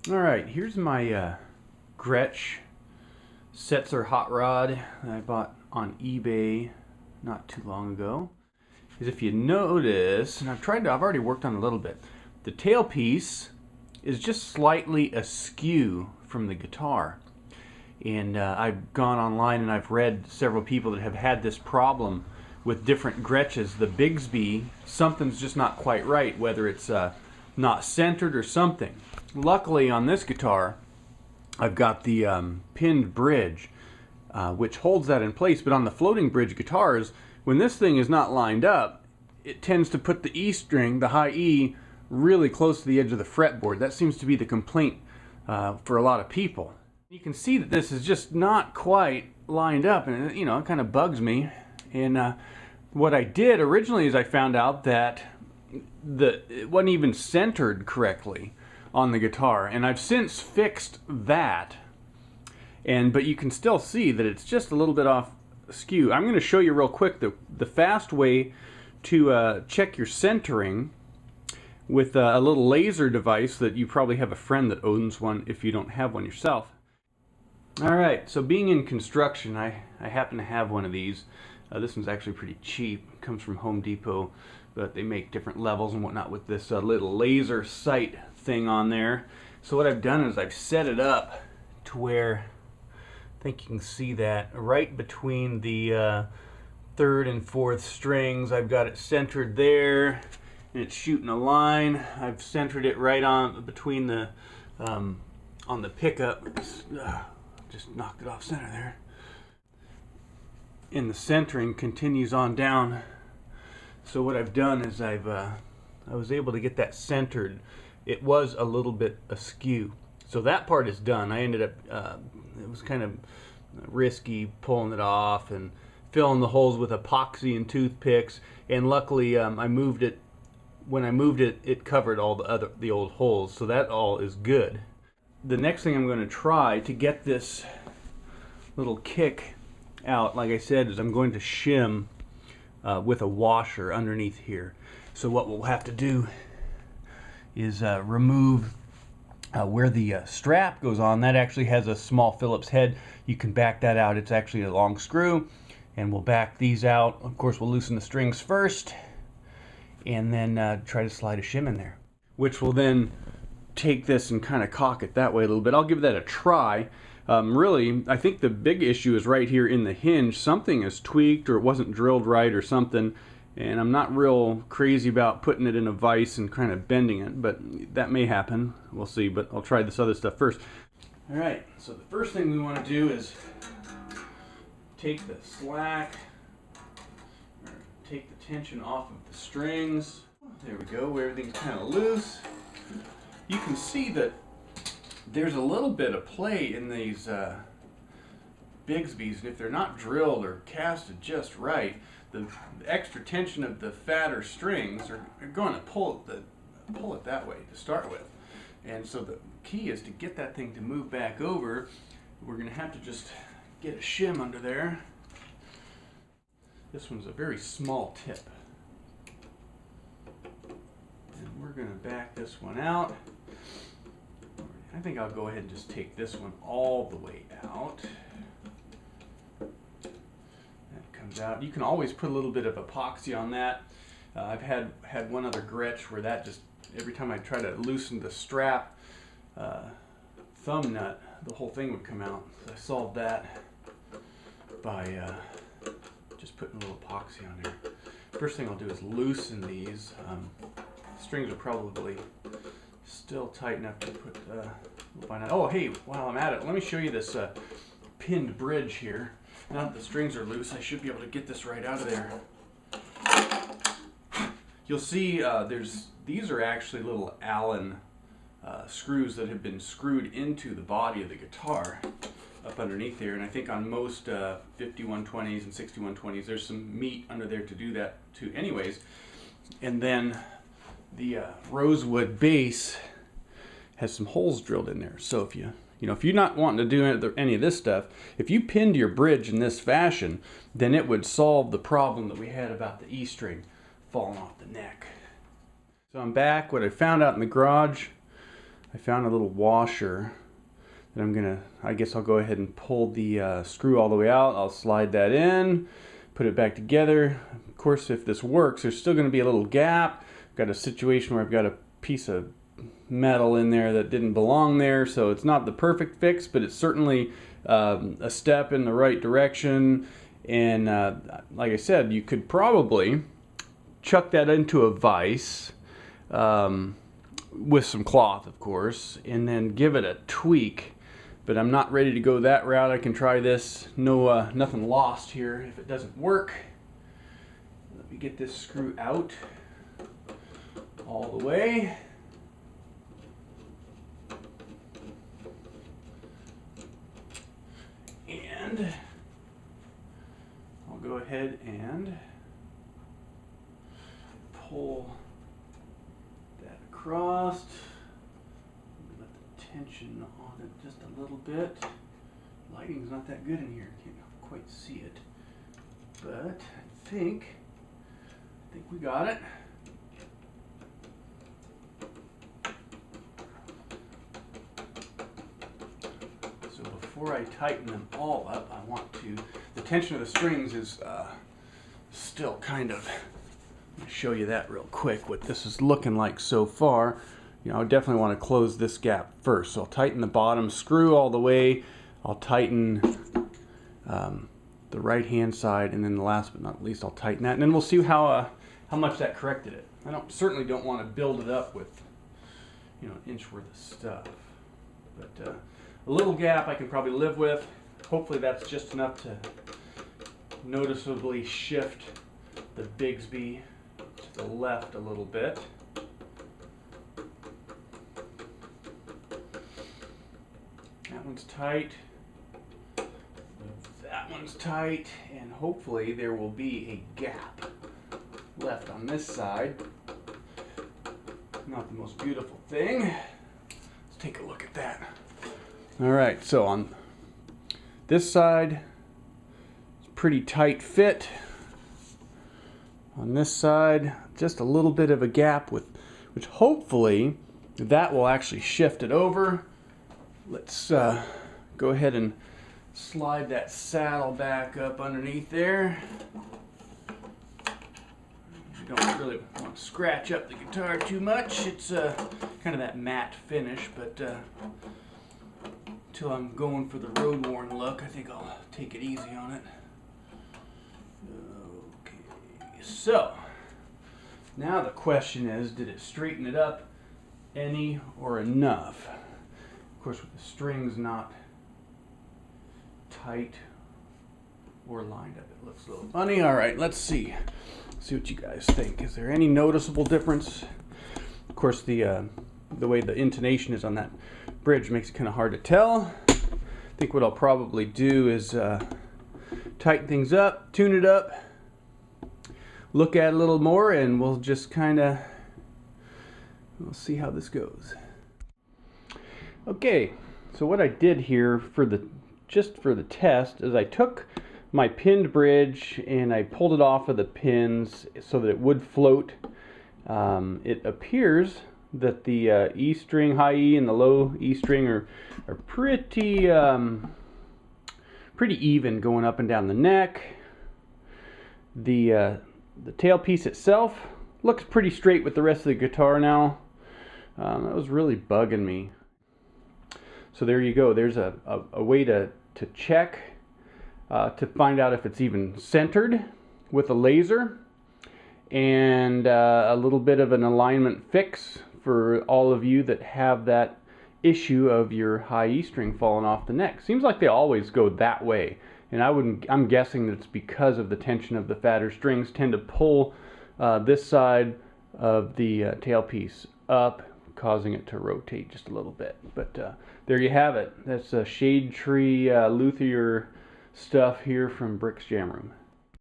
Alright, here's my Gretsch Setzer Hot Rod that I bought on eBay not too long ago. Is if you notice, and I've already worked on it a little bit, the tailpiece is just slightly askew from the guitar. And I've gone online and I've read several people that have had this problem with different Gretsches. The Bigsby, something's just not quite right, whether it's not centered or something. Luckily on this guitar, I've got the pinned bridge, which holds that in place, but on the floating bridge guitars, when this thing is not lined up, it tends to put the E string, the high E, really close to the edge of the fretboard. That seems to be the complaint for a lot of people. You can see that this is just not quite lined up, and it kind of bugs me. And what I did originally is I found out that it wasn't even centered correctly on the guitar, and I've since fixed that. But you can still see that it's just a little bit off skew. I'm going to show you real quick the fast way to check your centering with a little laser device that you probably have a friend that owns one if you don't have one yourself. Alright, so being in construction, I happen to have one of these. This one's actually pretty cheap. It comes from Home Depot, but they make different levels and whatnot with this little laser sight thing on there. So what I've done is I've set it up to where, I think you can see that, right between the third and fourth strings. I've got it centered there, and it's shooting a line. I've centered it right on between the, on the pickup. Just knocked it off center there. And the centering continues on down. So what I've done is I was able to get that centered. It was a little bit askew. So that part is done. I ended up, it was kind of risky pulling it off and filling the holes with epoxy and toothpicks. And luckily I moved it, when I moved it, it covered all the old holes. So that all is good. The next thing I'm going to try to get this little kick out, like I said, is I'm going to shim with a washer underneath here. So what we'll have to do is remove where the strap goes on. That actually has a small Phillips head. You can back that out. It's actually a long screw, and we'll back these out. Of course, we'll loosen the strings first and then try to slide a shim in there, which will then take this and kind of cock it that way a little bit. I'll give that a try. Really, I think the big issue is right here in the hinge. Something is tweaked, or it wasn't drilled right or something, and I'm not real crazy about putting it in a vise and kind of bending it, but that may happen. We'll see, but I'll try this other stuff first. Alright, so the first thing we want to do is take the slack, or take the tension off of the strings. There we go, where everything's kind of loose. You can see that there's a little bit of play in these Bigsbys, and if they're not drilled or casted just right, the extra tension of the fatter strings are going to pull it that way to start with. And so the key is to get that thing to move back over. We're going to have to just get a shim under there. This one's a very small tip. And we're going to back this one out. I think I'll go ahead and just take this one all the way out. That comes out. You can always put a little bit of epoxy on that. I've had one other Gretsch where that just, every time I try to loosen the strap thumb nut, the whole thing would come out. So I solved that by just putting a little epoxy on there. First thing I'll do is loosen these. Strings are probably still tight enough to put oh, hey, while I'm at it, let me show you this pinned bridge here. Now that the strings are loose, I should be able to get this right out of there. You'll see these are actually little Allen screws that have been screwed into the body of the guitar up underneath there, and I think on most 5120s and 6120s there's some meat under there to do that too anyways. And then the rosewood base has some holes drilled in there. So if if you're not wanting to do any of this stuff, if you pinned your bridge in this fashion, then it would solve the problem that we had about the E string falling off the neck. So I'm back. What I found out in the garage, I found a little washer that I'm gonna, I guess I'll go ahead and pull the screw all the way out. I'll slide that in, put it back together. Of course, if this works, there's still gonna be a little gap. I've got a situation where I've got a piece of metal in there that didn't belong there, so it's not the perfect fix, but it's certainly a step in the right direction. And like I said, you could probably chuck that into a vise with some cloth, of course, and then give it a tweak. But I'm not ready to go that route. I can try this. No, nothing lost here if it doesn't work. Let me get this screw out all the way. And I'll go ahead and pull that across. Let the tension on it just a little bit. Lighting's not that good in here. Can't quite see it, but I think we got it. So before I tighten them all up, I want to. The tension of the strings is still kind of. Let me show you that real quick. What this is looking like so far. You know, I definitely want to close this gap first. So I'll tighten the bottom screw all the way. I'll tighten the right hand side, and then last but not least, I'll tighten that, and then we'll see how much that corrected it. I certainly don't want to build it up with, you know, an inch worth of stuff. But a little gap I can probably live with. Hopefully that's just enough to noticeably shift the Bigsby to the left a little bit. That one's tight. That one's tight, and hopefully there will be a gap left on this side. Not the most beautiful thing. Let's take a look at that. All right, so on this side, it's pretty tight fit. On this side, just a little bit of a gap, which hopefully that will actually shift it over. Let's go ahead and slide that saddle back up underneath there. You don't really want to scratch up the guitar too much. It's kind of that matte finish, but until I'm going for the road-worn look, I think I'll take it easy on it. Okay, so now the question is, did it straighten it up any or enough? Of course, with the strings not tight or lined up, it looks a little funny. All right, let's see what you guys think. Is there any noticeable difference? Of course, the way the intonation is on that bridge makes it kind of hard to tell. I think what I'll probably do is tighten things up, tune it up, look at it a little more, and we'll just kind of see how this goes. Okay, so what I did here just for the test is I took my pinned bridge and I pulled it off of the pins so that it would float. It appears that the E string, high E, and the low E string are pretty even going up and down the neck. The tailpiece itself looks pretty straight with the rest of the guitar now. That was really bugging me. So there you go. There's a way to check to find out if it's even centered with a laser, and a little bit of an alignment fix for all of you that have that issue of your high E string falling off the neck. Seems like they always go that way, and I'm guessing that it's because of the tension of the fatter strings tend to pull this side of the tailpiece up, causing it to rotate just a little bit. But there you have it. That's a shade tree luthier stuff here from Brick's Jam Room.